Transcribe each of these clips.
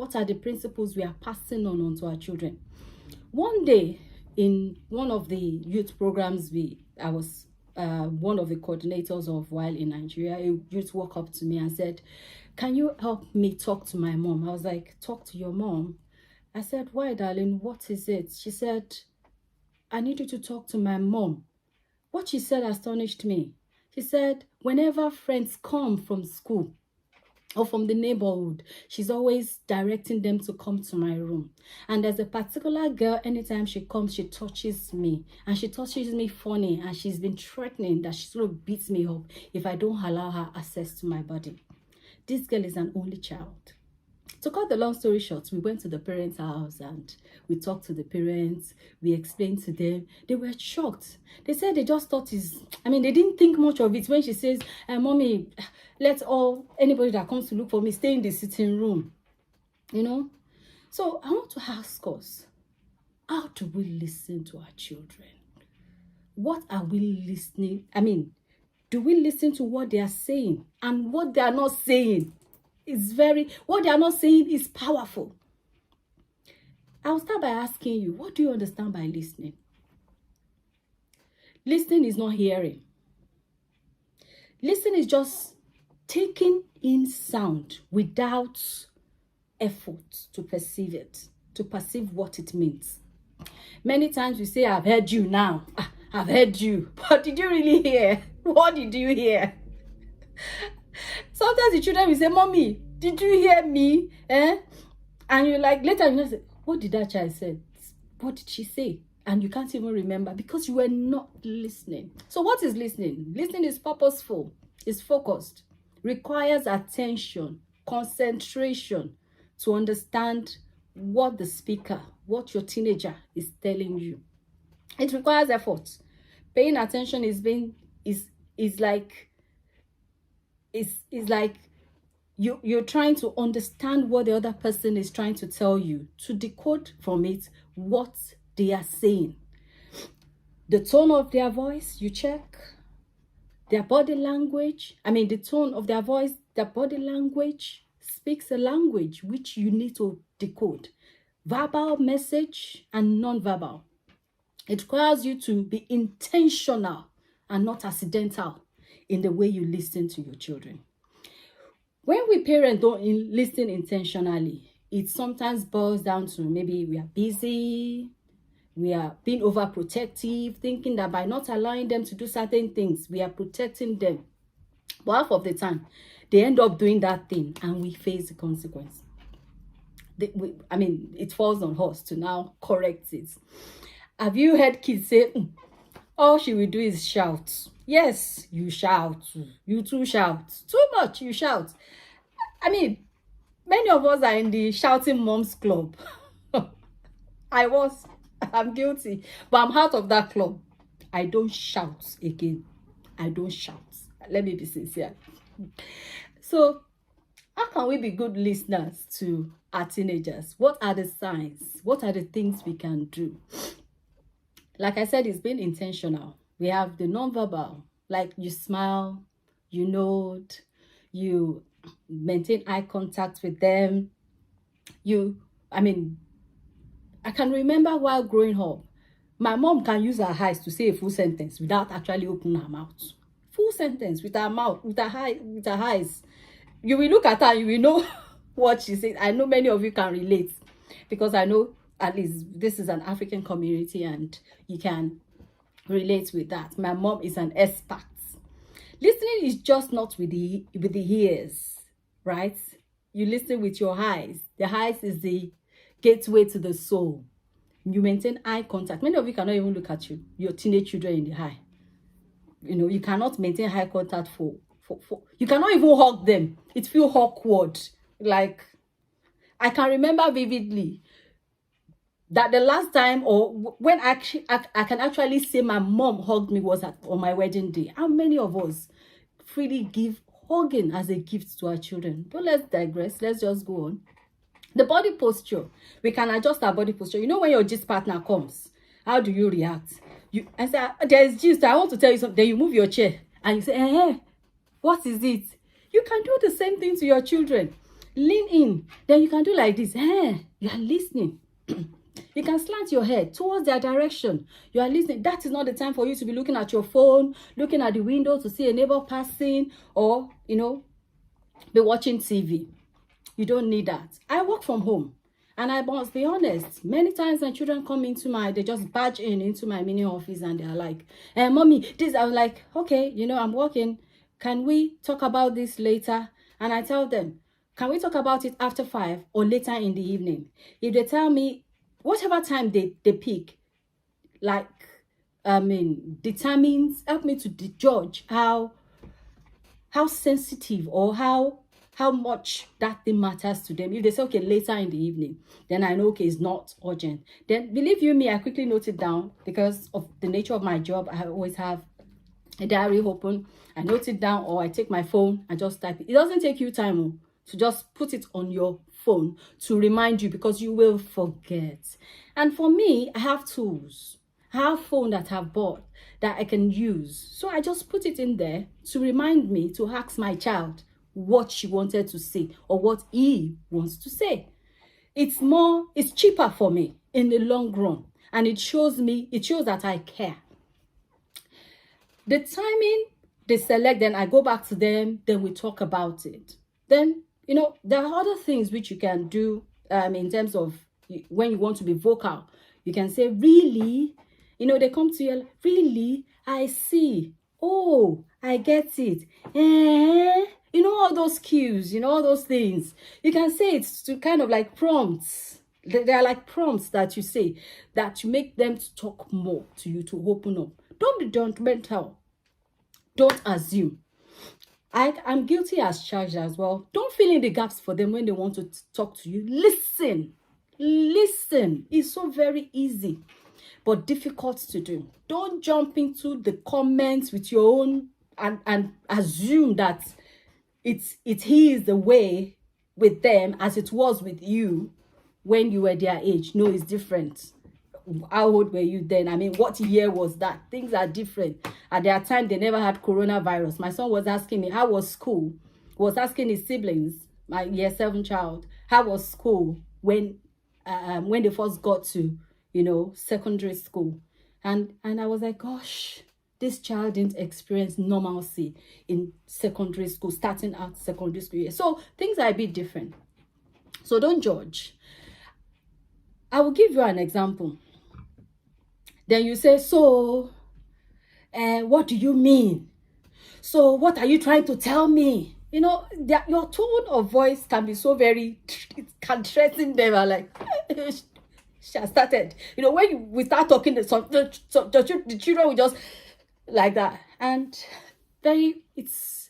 What are the principles we are passing on onto our children? One day, in one of the youth programs I was one of the coordinators of while in Nigeria, a youth walked up to me and said, "Can you help me talk to my mom?" I was like, "Talk to your mom?" I said, "Why, darling? What is it?" She said, "I need you to talk to my mom." What she said astonished me. She said, whenever friends come from school or from the neighborhood, she's always directing them to come to my room. And there's a particular girl, anytime she comes, she touches me. And she touches me funny. And she's been threatening that she's going to beat me up if I don't allow her access to my body. This girl is an only child. To cut the long story short, we went to the parents' house and we talked to the parents. We explained to them. They were shocked. They said they just thought they didn't think much of it when she says, "Mommy, let anybody that comes to look for me stay in the sitting room." So I want to ask us, how do we listen to our children? What are we listening? Do we listen to what they are saying and what they are not saying? What they are not saying is powerful. I'll start by asking you, what do you understand by listening? Listening is not hearing. Listening is just taking in sound without effort to perceive it, to perceive what it means. Many times we say, "I've heard you now." I've heard you. But did you really hear? What did you hear? Sometimes the children will say, "Mommy, did you hear me?" And you're like, later you say, "What did that child say? What did she say?" And you can't even remember because you were not listening. So what is listening? Listening is purposeful, is focused, requires attention, concentration to understand what the speaker, what your teenager is telling you. It requires effort. Paying attention is like you're trying to understand what the other person is trying to tell you, to decode from it what they are saying. The tone of their voice, you check. Their body language, the tone of their voice, their body language speaks a language which you need to decode. Verbal message and non-verbal. It requires you to be intentional and not accidental in the way you listen to your children. When we parents don't listen intentionally, it sometimes boils down to maybe we are busy, we are being overprotective, thinking that by not allowing them to do certain things, we are protecting them. But half of the time, they end up doing that thing and we face the consequence. It falls on us to now correct it. Have you heard kids say, "All she will do is shout"? Yes, you shout. You too shout. Too much, you shout. Many of us are in the shouting moms club. I'm guilty, but I'm out of that club. I don't shout again. I don't shout. Let me be sincere. So, how can we be good listeners to our teenagers? What are the signs? What are the things we can do? Like I said, it's been intentional. We have the non-verbal, like you smile, you nod, you maintain eye contact with them. I can remember while growing up, my mom can use her eyes to say a full sentence without actually opening her mouth. Full sentence with her mouth, with her eyes. You will look at her, you will know what she said. I know many of you can relate because I know at least this is an African community and you can relate with that. My mom is an expert. Listening is just not with the ears, right? You listen with your eyes. The eyes is the gateway to the soul. You maintain eye contact. Many of you cannot even look at your teenage children in the eye. You cannot maintain eye contact for you cannot even hug them. It feels awkward. Like, I can remember vividly that the last time, or when I can actually say my mom hugged me, was on my wedding day. How many of us freely give hugging as a gift to our children? But let's digress. Let's just go on. The body posture. We can adjust our body posture. When your gist partner comes, how do you react? I say, "There's gist. I want to tell you something." Then you move your chair and you say, "What is it?" You can do the same thing to your children. Lean in. Then you can do like this. You are listening. You can slant your head towards their direction. You are listening. That is not the time for you to be looking at your phone, looking at the window to see a neighbor passing, or, be watching TV. You don't need that. I work from home. And I must be honest, many times when children come they just barge into my mini office and they're like, mommy, this, I'm like, okay, I'm working. Can we talk about this later? And I tell them, can we talk about it after 5 or later in the evening? If they tell me, whatever time they pick, determines, help me to judge how sensitive or how much that thing matters to them. If they say, okay, later in the evening, then I know, okay, it's not urgent. Then, believe you me, I quickly note it down because of the nature of my job. I always have a diary open. I note it down, or I take my phone and just type it. It doesn't take you time to just put it on your phone to remind you, because you will forget. And for me, I have tools. I have phone that I've bought that I can use. So I just put it in there to remind me to ask my child what she wanted to say or what he wants to say. It's cheaper for me in the long run, and it shows that I care. The timing they select, then I go back to them, then we talk about it. Then, there are other things which you can do in terms of when you want to be vocal. You can say, really? They come to you, really? I see. Oh, I get it. All those cues, all those things. You can say it to kind of like prompts. They are like prompts that you say that you make them to talk more to you, to open up. Don't be judgmental. Don't assume. I'm guilty as charged as well. Don't fill in the gaps for them when they want to talk to you. Listen. It's so very easy, but difficult to do. Don't jump into the comments with your own and assume that it is the way with them as it was with you when you were their age. No, it's different. How old were you then? What year was that? Things are different. At their time, they never had coronavirus. My son was asking me, how was school? Was asking his siblings, my year 7 child, how was school when they first got to, secondary school. And I was like, gosh, this child didn't experience normalcy in secondary school, starting out secondary school year. So things are a bit different. So don't judge. I will give you an example. Then you say, so, what do you mean? So what are you trying to tell me? Your tone of voice can be so very, it can threaten them. I'm like, she has started. When we start talking, the children will just like that. And it's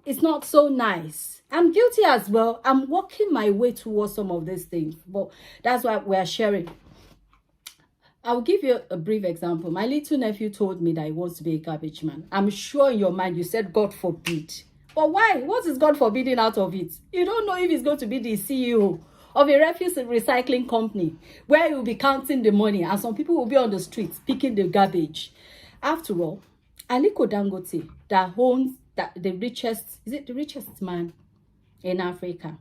not so nice. I'm guilty as well. I'm working my way towards some of these things, but that's why we're sharing. I'll give you a brief example. My little nephew told me that he wants to be a garbage man. I'm sure in your mind you said, God forbid. But why? What is God forbidding out of it? You don't know if he's going to be the CEO of a refuse recycling company where you'll be counting the money and some people will be on the streets picking the garbage. After all, Aliko Dangote, that owns the richest man in Africa,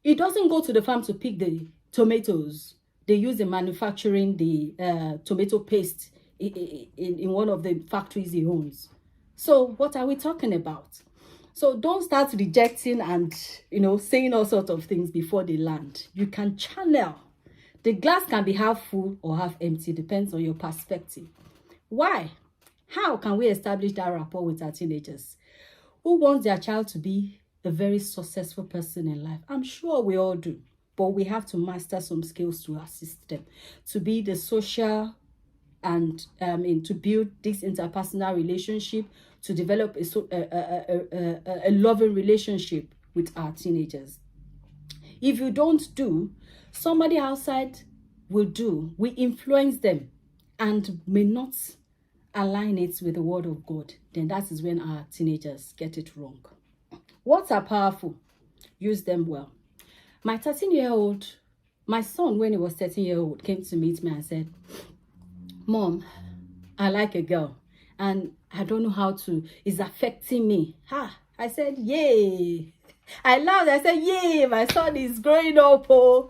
he doesn't go to the farm to pick the tomatoes. They use the manufacturing the tomato paste in one of the factories he owns. So what are we talking about? So don't start rejecting and saying all sorts of things before they land. You can channel. The glass can be half full or half empty, depends on your perspective. Why? How can we establish that rapport with our teenagers who wants their child to be a very successful person in life? I'm sure we all do. But we have to master some skills to assist them to be the social and to build this interpersonal relationship, to develop a loving relationship with our teenagers. If you don't do, somebody outside will do. We influence them and may not align it with the word of God. Then that is when our teenagers get it wrong. Words are powerful. Use them well. My 13-year-old, my son, when he was 13-year-old, came to meet me and said, Mom, I like a girl and I don't know how to, it's affecting me. I said, yay. I laughed. I said, yay, my son is growing up. Oh,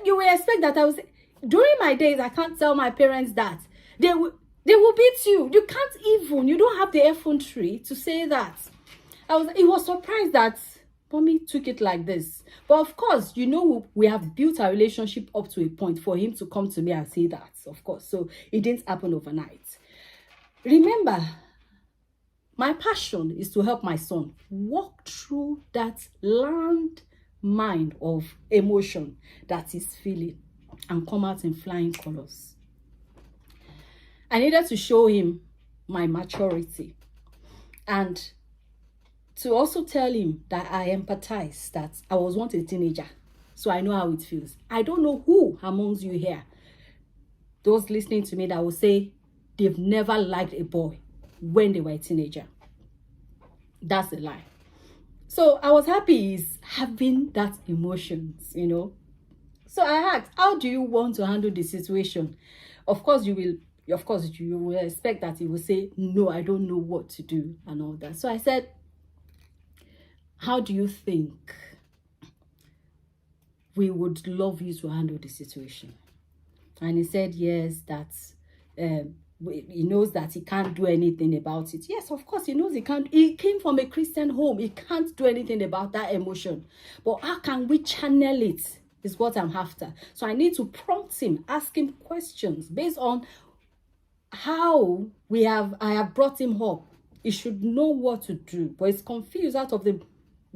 you will expect that I was during my days. I can't tell my parents that they will beat you. You can't even. You don't have the effrontery to say that. It was surprised that mommy took it like this. But of course, you know, we have built our relationship up to a point for him to come to me and say that, of course. So it didn't happen overnight. Remember, my passion is to help my son walk through that landmine of emotion that he's feeling and come out in flying colors. I needed to show him my maturity and to also tell him that I empathize, that I was once a teenager, so I know how it feels. I don't know who amongst you here, those listening to me, that will say they've never liked a boy when they were a teenager. That's a lie. So I was happy he's having that emotions, you know. So I asked, how do you want to handle the situation? Of course you will expect that he will say, no, I don't know what to do and all that. So I said, how do you think we would love you to handle the situation? And he said, yes, that he knows that he can't do anything about it. Yes, of course, he knows he can't. He came from a Christian home. He can't do anything about that emotion. But how can we channel it is what I'm after. So I need to prompt him, ask him questions based on how I have brought him up. He should know what to do, but he's confused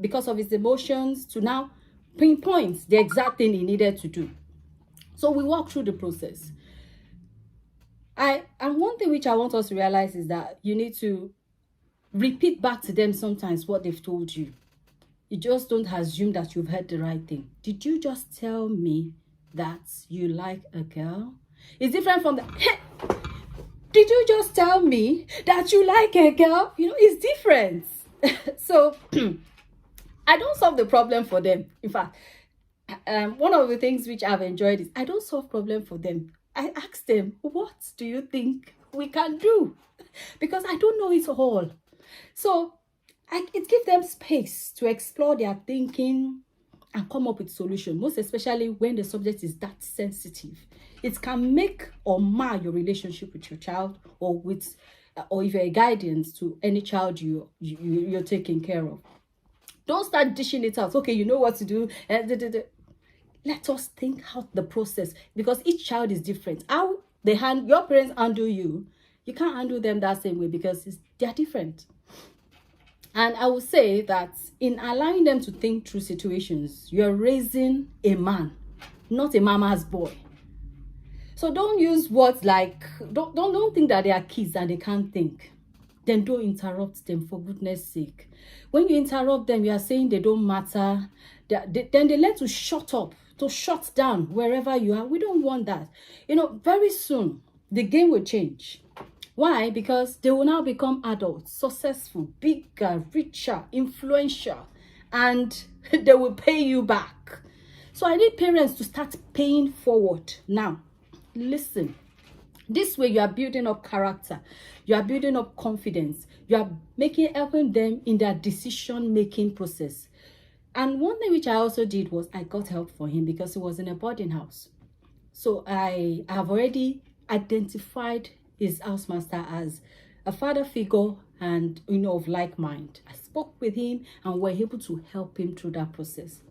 because of his emotions to now pinpoint the exact thing he needed to do. So we walk through the process. And one thing which I want us to realize is that you need to repeat back to them sometimes what they've told you. You just don't assume that you've heard the right thing. Did you just tell me that you like a girl? It's different from the, hey, did you just tell me that you like a girl? You know, it's different. So I don't solve the problem for them. In fact, one of the things which I've enjoyed is I don't solve problem for them. I ask them, what do you think we can do? Because I don't know it all. So it gives them space to explore their thinking and come up with solutions, most especially when the subject is that sensitive. It can make or mar your relationship with your child, or if you're a guardian to any child you're taking care of. Don't start dishing it out. Okay, you know what to do. Let us think out the process, because each child is different. How your parents handle you can't handle them that same way, because they're different. And I would say that in allowing them to think through situations, you're raising a man, not a mama's boy. So don't use words like, don't think that they are kids and they can't think. Then don't interrupt them, for goodness sake. When you interrupt them, you are saying they don't matter. Then they learn to shut up, to shut down wherever you are. We don't want that. You know, very soon, the game will change. Why? Because they will now become adults, successful, bigger, richer, influential, and they will pay you back. So I need parents to start paying forward now. Listen, this way you are building up character, you are building up confidence, you are helping them in their decision-making process. And one thing which I also did was I got help for him because he was in a boarding house. So I have already identified his housemaster as a father figure and, you know, of like mind. I spoke with him and were able to help him through that process.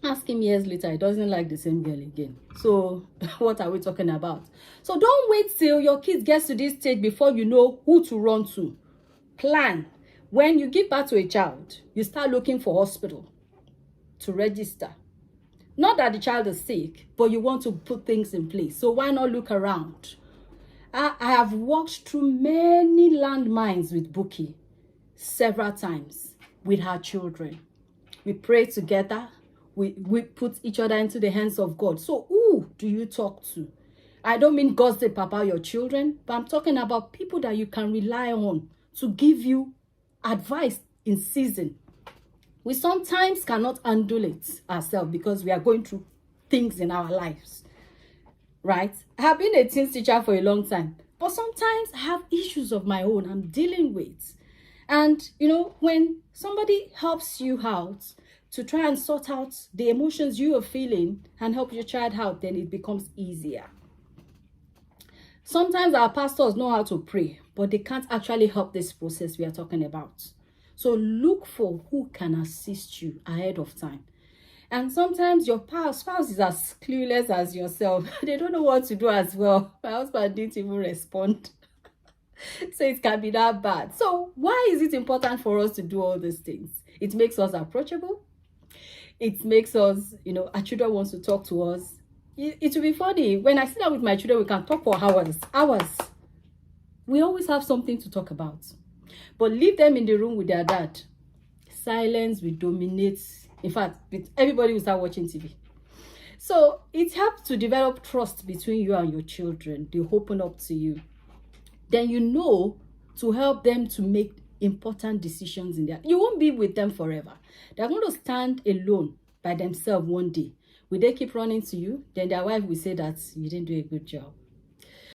Ask him years later, he doesn't like the same girl again. So what are we talking about? So don't wait till your kids get to this stage before you know who to run to. Plan. When you give birth to a child, you start looking for hospital to register. Not that the child is sick, but you want to put things in place. So why not look around? I have walked through many landmines with Buki several times with her children. We pray together. We put each other into the hands of God. So who do you talk to? I don't mean gossip about your children, but I'm talking about people that you can rely on to give you advice in season. We sometimes cannot handle it ourselves because we are going through things in our lives, right? I have been a teens teacher for a long time, but sometimes I have issues of my own I'm dealing with. And, when somebody helps you out to try and sort out the emotions you are feeling and help your child out, then it becomes easier. Sometimes our pastors know how to pray, but they can't actually help this process we are talking about. So look for who can assist you ahead of time. And sometimes your spouse is as clueless as yourself. They don't know what to do as well. My husband didn't even respond. So it can be that bad. So why is it important for us to do all these things? It makes us approachable. It makes us, our children want to talk to us. It will be funny. When I sit down with my children, we can talk for hours. We always have something to talk about. But leave them in the room with their dad. Silence will dominate. In fact, everybody will start watching TV. So it helps to develop trust between you and your children. They open up to you. Then to help them to make important decisions in their. You won't be with them forever. They're going to stand alone by themselves one day. Will they keep running to you? Then their wife will say that you didn't do a good job.